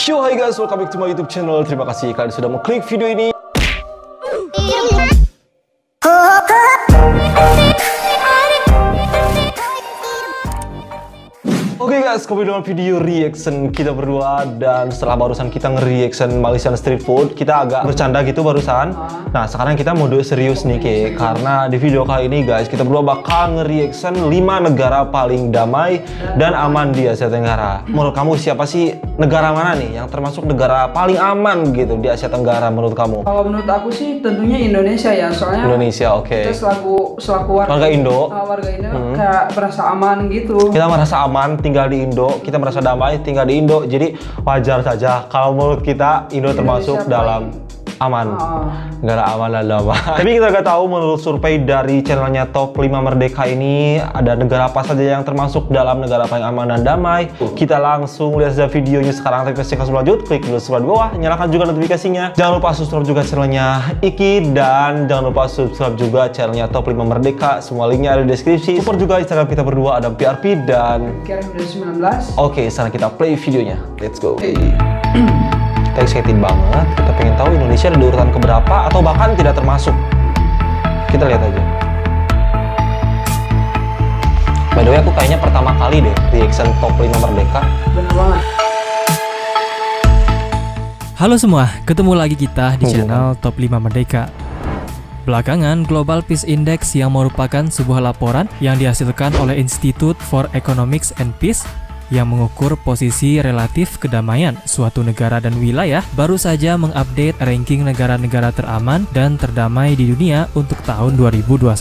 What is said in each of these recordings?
Yo, hai guys, welcome back to my YouTube channel. Terima kasih kalian sudah mengklik video ini. Oke guys, kembali dengan video reaction kita berdua. Dan setelah barusan kita nge-reaction Malaysian street food, kita agak bercanda gitu barusan. Nah sekarang kita mode serius nih Ke, karena di video kali ini guys, kita berdua bakal nge-reaction 5 negara paling damai dan aman di Asia Tenggara. Menurut kamu siapa sih, negara mana nih yang termasuk negara paling aman gitu di Asia Tenggara menurut kamu? Kalau menurut aku sih tentunya Indonesia ya, soalnya Indonesia, oke. Kita selaku warga Indo, kayak merasa aman gitu. Kita merasa aman tinggal di Indo, kita merasa damai tinggal di Indo. Jadi wajar saja kalau menurut kita Indo termasuk dalam aman, negara aman dan damai. Tapi kita gak tahu menurut survei dari channelnya Top 5 Merdeka ini ada negara apa saja yang termasuk dalam negara paling aman dan damai. Kita langsung lihat saja videonya sekarang. Tapi sebelum lanjut, klik dulu subscribe di bawah, nyalakan juga notifikasinya. Jangan lupa subscribe juga channelnya Iki, dan jangan lupa subscribe juga channelnya Top 5 Merdeka. Semua linknya ada di deskripsi. Support juga Instagram kita berdua, ada PRP dan KRF19. Oke, sekarang kita play videonya. Let's go. Kita excited banget, kita pengen tahu Indonesia ada di urutan keberapa atau bahkan tidak termasuk. Kita lihat aja. By the way, aku kayaknya pertama kali deh reaction Top 5 Merdeka. Bener banget. Halo semua, ketemu lagi kita di channel Top 5 Merdeka. Belakangan, Global Peace Index yang merupakan sebuah laporan yang dihasilkan oleh Institute for Economics and Peace yang mengukur posisi relatif kedamaian suatu negara dan wilayah, baru saja mengupdate ranking negara-negara teraman dan terdamai di dunia untuk tahun 2021.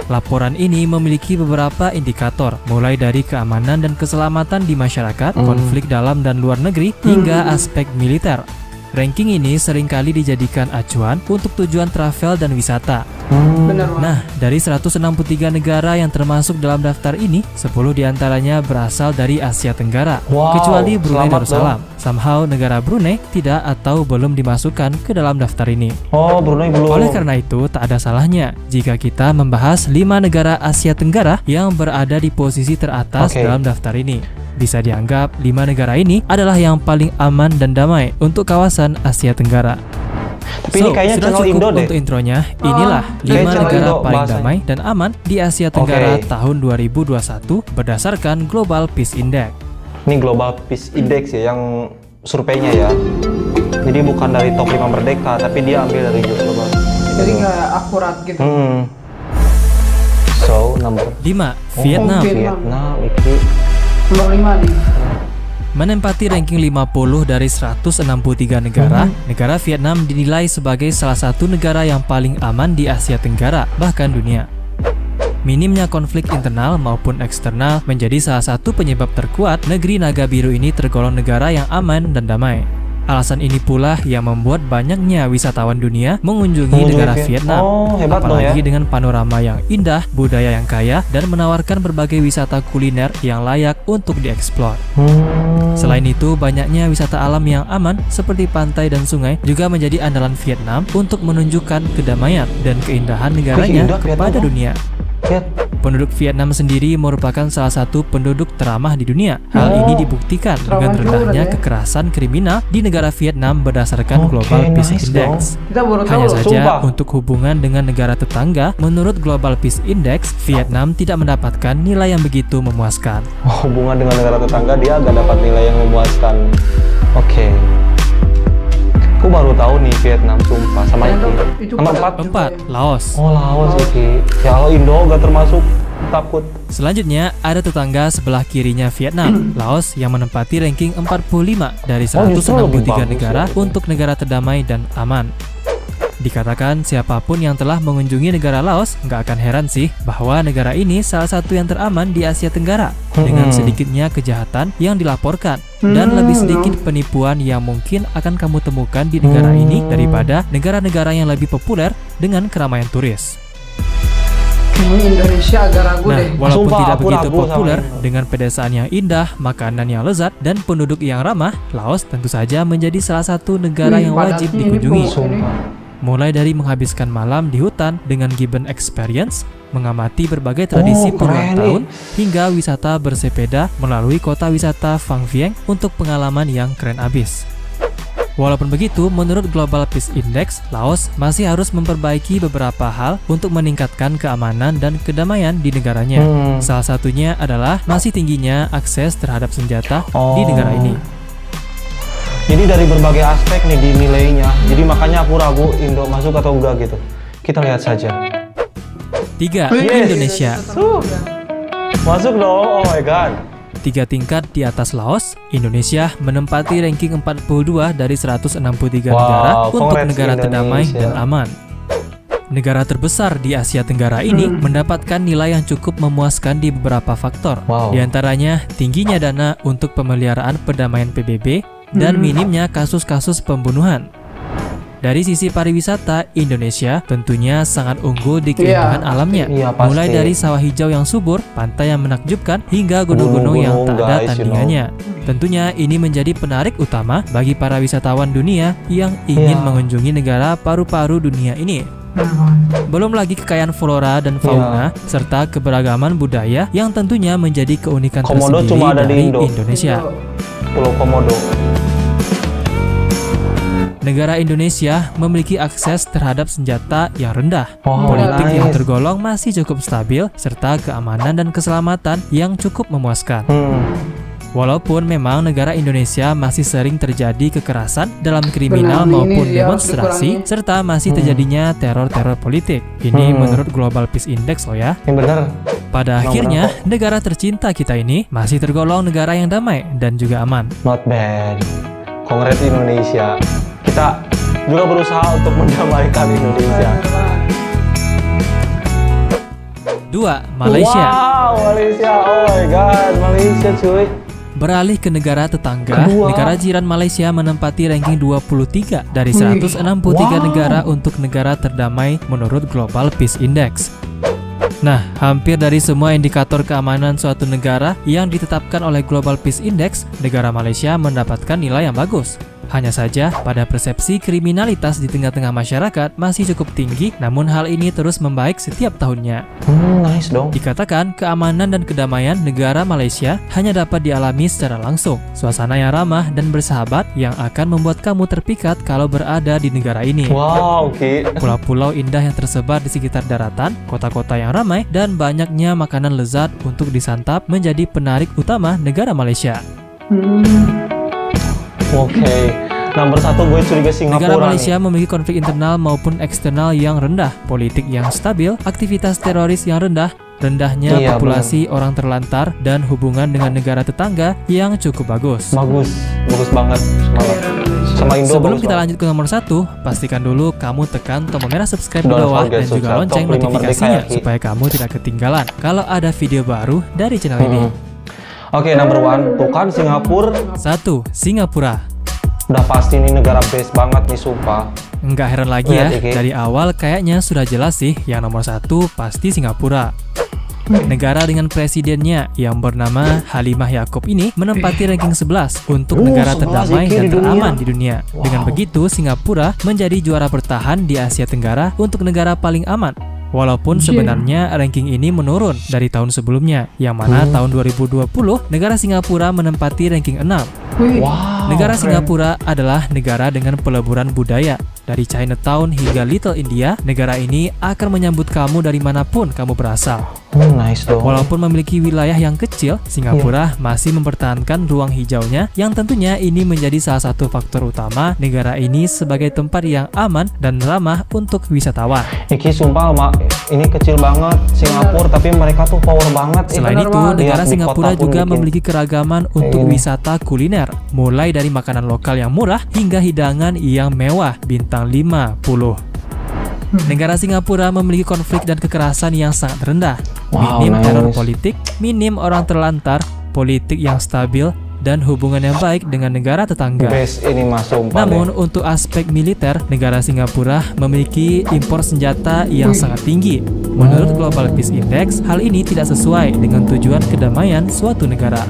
Laporan ini memiliki beberapa indikator, mulai dari keamanan dan keselamatan di masyarakat, konflik dalam dan luar negeri, hingga aspek militer. Ranking ini seringkali dijadikan acuan untuk tujuan travel dan wisata. Nah, dari 163 negara yang termasuk dalam daftar ini, 10 diantaranya berasal dari Asia Tenggara, kecuali Brunei Darussalam. Somehow negara Brunei tidak atau belum dimasukkan ke dalam daftar ini. Oh, Brunei belum. Oleh karena itu, tak ada salahnya jika kita membahas 5 negara Asia Tenggara yang berada di posisi teratas dalam daftar ini. Bisa dianggap 5 negara ini adalah yang paling aman dan damai untuk kawasan Asia Tenggara. Tapi ini kayaknya sudah channel cukup Indo deh. untuk intronya. Inilah 5 negara paling damai dan aman di Asia Tenggara tahun 2021 berdasarkan Global Peace Index. Ini Global Peace Index ya, yang surveinya ya. Jadi bukan dari Top 5 Merdeka, tapi dia ambil dari Global. Jadi nggak akurat gitu. So, nomor 5. Vietnam. Vietnam itu Nomor 5 nih. Menempati ranking 50 dari 163 negara, negara Vietnam dinilai sebagai salah satu negara yang paling aman di Asia Tenggara, bahkan dunia. Minimnya konflik internal maupun eksternal menjadi salah satu penyebab terkuat negeri naga biru ini tergolong negara yang aman dan damai. Alasan ini pula yang membuat banyaknya wisatawan dunia mengunjungi negara Vietnam, apalagi dengan panorama yang indah, budaya yang kaya, dan menawarkan berbagai wisata kuliner yang layak untuk dieksplor. Selain itu, banyaknya wisata alam yang aman seperti pantai dan sungai juga menjadi andalan Vietnam untuk menunjukkan kedamaian dan keindahan negaranya kepada dunia. Penduduk Vietnam sendiri merupakan salah satu penduduk teramah di dunia. Hal ini dibuktikan dengan rendahnya kekerasan kriminal di negara Vietnam berdasarkan Global Peace Index. Hanya saja untuk hubungan dengan negara tetangga, menurut Global Peace Index, Vietnam tidak mendapatkan nilai yang begitu memuaskan. Hubungan dengan negara tetangga dia agak dapat nilai yang memuaskan. Aku baru tahu nih Vietnam, sumpah, sama itu. Nomor 4, Laos. Oh, Laos Iki. Ya kalau Indo gak termasuk, takut. Selanjutnya ada tetangga sebelah kirinya Vietnam, Laos, yang menempati ranking 45 dari 163 negara untuk negara terdamai dan aman. Dikatakan siapapun yang telah mengunjungi negara Laos nggak akan heran sih bahwa negara ini salah satu yang teraman di Asia Tenggara, dengan sedikitnya kejahatan yang dilaporkan dan lebih sedikit penipuan yang mungkin akan kamu temukan di negara ini daripada negara-negara yang lebih populer dengan keramaian turis. Indonesia agak ragu deh. Walaupun tidak begitu populer dengan pedesaan yang indah, makanan yang lezat, dan penduduk yang ramah, Laos tentu saja menjadi salah satu negara yang wajib dikunjungi. mulai dari menghabiskan malam di hutan dengan Gibbon Experience, mengamati berbagai tradisi puluhan tahun, hingga wisata bersepeda melalui kota wisata Phang Vieng untuk pengalaman yang keren abis. Walaupun begitu, menurut Global Peace Index, Laos masih harus memperbaiki beberapa hal untuk meningkatkan keamanan dan kedamaian di negaranya. Salah satunya adalah masih tingginya akses terhadap senjata di negara ini. Jadi dari berbagai aspek nih dinilainya. Jadi makanya aku ragu Indo masuk atau enggak gitu. Kita lihat saja. 3. Indonesia. Masuk dong, oh my god. 3 tingkat di atas Laos, Indonesia menempati ranking 42 dari 163 negara untuk negara terdamai dan aman. Negara terbesar di Asia Tenggara ini mendapatkan nilai yang cukup memuaskan di beberapa faktor. Di antaranya tingginya dana untuk pemeliharaan perdamaian PBB dan minimnya kasus-kasus pembunuhan. Dari sisi pariwisata, Indonesia tentunya sangat unggul di keindahan alamnya. Mulai dari sawah hijau yang subur, pantai yang menakjubkan, hingga gunung-gunung yang tak ada tandingannya. Tentunya ini menjadi penarik utama bagi para wisatawan dunia yang ingin mengunjungi negara paru-paru dunia ini. Belum lagi kekayaan flora dan fauna, serta keberagaman budaya yang tentunya menjadi keunikan Komodo tersendiri cuma ada dari di Indo. Indonesia. Pulau Komodo. Negara Indonesia memiliki akses terhadap senjata yang rendah, politik yang tergolong masih cukup stabil, serta keamanan dan keselamatan yang cukup memuaskan. Walaupun memang negara Indonesia masih sering terjadi kekerasan dalam kriminal maupun demonstrasi, serta masih terjadinya teror-teror politik. Ini menurut Global Peace Index loh ya. Yang benar. Pada akhirnya, negara tercinta kita ini masih tergolong negara yang damai dan juga aman. Not bad. Kongres Indonesia. Kita juga berusaha untuk mendamaikan Indonesia. 2. Malaysia. Wow, Malaysia. Oh my god, Malaysia cuy. Beralih ke negara tetangga, negara jiran Malaysia menempati ranking 23 dari 163 negara untuk negara terdamai menurut Global Peace Index. Nah, hampir dari semua indikator keamanan suatu negara yang ditetapkan oleh Global Peace Index, negara Malaysia mendapatkan nilai yang bagus. Hanya saja, pada persepsi kriminalitas di tengah-tengah masyarakat masih cukup tinggi, namun hal ini terus membaik setiap tahunnya. Nice dong. Dikatakan, keamanan dan kedamaian negara Malaysia hanya dapat dialami secara langsung. Suasana yang ramah dan bersahabat yang akan membuat kamu terpikat kalau berada di negara ini. Wow, oke. Pulau-pulau indah yang tersebar di sekitar daratan, kota-kota yang ramai, dan banyaknya makanan lezat untuk disantap menjadi penarik utama negara Malaysia. Oke. Nomor 1 gue curiga Singapura. Negara Malaysia memiliki konflik internal maupun eksternal yang rendah, politik yang stabil, aktivitas teroris yang rendah, rendahnya populasi orang terlantar, dan hubungan dengan negara tetangga yang cukup bagus. Bagus banget. Sama Indo. Sebelum kita lanjut ke nomor 1, pastikan dulu kamu tekan tombol merah subscribe di bawah dan juga lonceng notifikasinya supaya kamu tidak ketinggalan kalau ada video baru dari channel ini. Oke, number 1 tuh kan Singapura. 1. Singapura. Udah pasti ini negara best banget nih, sumpah. Nggak heran lagi ya, dari awal kayaknya sudah jelas sih yang nomor 1 pasti Singapura. Negara dengan presidennya yang bernama Halimah Yaakob ini menempati ranking 11 untuk negara terdamai dan teraman di dunia. Dengan begitu, Singapura menjadi juara bertahan di Asia Tenggara untuk negara paling aman. Walaupun sebenarnya ranking ini menurun dari tahun sebelumnya, yang mana tahun 2020 negara Singapura menempati ranking 6. Negara Singapura adalah negara dengan peleburan budaya. Dari Chinatown hingga Little India, negara ini akan menyambut kamu dari manapun kamu berasal. Nice dong. Walaupun memiliki wilayah yang kecil, Singapura masih mempertahankan ruang hijaunya, yang tentunya ini menjadi salah satu faktor utama negara ini sebagai tempat yang aman dan ramah untuk wisatawan. Iki sumpah, ini kecil banget Singapura, tapi mereka tuh power banget. Selain itu, negara Singapura juga memiliki keragaman untuk wisata kuliner, mulai dari makanan lokal yang murah hingga hidangan yang mewah bintang 50. Negara Singapura memiliki konflik dan kekerasan yang sangat rendah, minim teror politik, minim orang terlantar, politik yang stabil, dan hubungan yang baik dengan negara tetangga. Namun untuk aspek militer, negara Singapura memiliki impor senjata yang sangat tinggi. Menurut Global Peace Index, hal ini tidak sesuai dengan tujuan kedamaian suatu negara.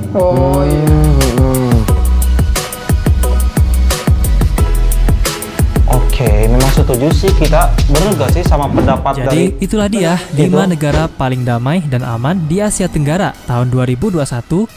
Oke, memang suatu setuju sih, kita bener gak sih sama pendapat dari Jadi itulah dia 5 negara paling damai dan aman di Asia Tenggara tahun 2021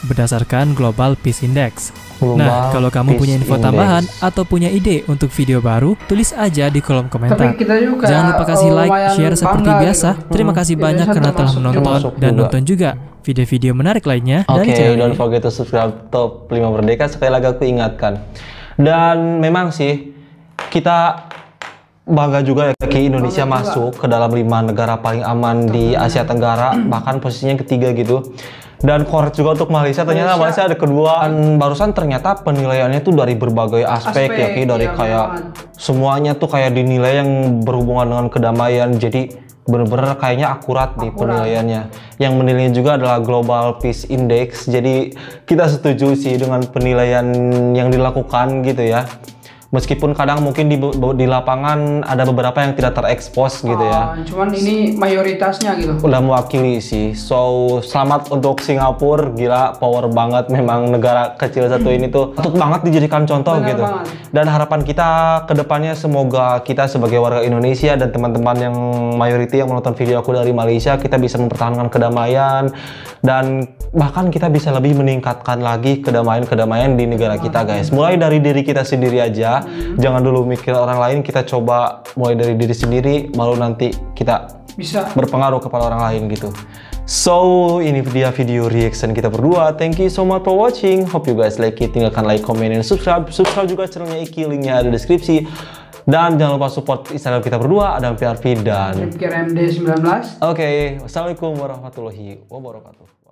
berdasarkan Global Peace Index. Nah, kalau kamu punya info tambahan atau punya ide untuk video baru, tulis aja di kolom komentar. Tapi kita juga Jangan lupa kasih like, share seperti bangga biasa. gitu. Terima kasih banyak karena telah menonton dan nonton juga video-video menarik lainnya dari channel don't ini. forget to subscribe Top 5 Merdeka. Sekali lagi aku ingatkan. Dan memang sih kita bangga juga ya Indonesia masuk ke dalam 5 negara paling aman di Asia Tenggara, bahkan posisinya ketiga gitu. Dan korek juga untuk Malaysia, ternyata Malaysia ada kedua. Dan barusan ternyata penilaiannya tuh dari berbagai aspek ya Ki, dari kayak semuanya tuh kayak dinilai yang berhubungan dengan kedamaian. Jadi bener-bener kayaknya akurat di penilaiannya. Yang menilai juga adalah Global Peace Index. Jadi kita setuju sih dengan penilaian yang dilakukan gitu ya. Meskipun kadang mungkin di lapangan ada beberapa yang tidak terekspos gitu ya. Cuman ini mayoritasnya gitu. Udah mewakili sih. So, selamat untuk Singapura. Gila, power banget memang negara kecil satu ini tuh. Patut banget dijadikan contoh gitu. Dan harapan kita ke depannya semoga kita sebagai warga Indonesia dan teman-teman yang mayoriti yang menonton video aku dari Malaysia, kita bisa mempertahankan kedamaian dan bahkan kita bisa lebih meningkatkan lagi kedamaian di negara kita, guys. Mulai dari diri kita sendiri aja. Jangan dulu mikir orang lain, kita coba mulai dari diri sendiri, baru nanti kita bisa berpengaruh kepada orang lain gitu. So, ini dia video reaction kita berdua. Thank you so much for watching. Hope you guys like it. Tinggalkan like, comment, dan subscribe. Subscribe juga channelnya Iki, linknya ada di deskripsi. Dan jangan lupa support Instagram kita berdua, ada PRV dan RMD 19. Oke, wassalamualaikum warahmatullahi wabarakatuh.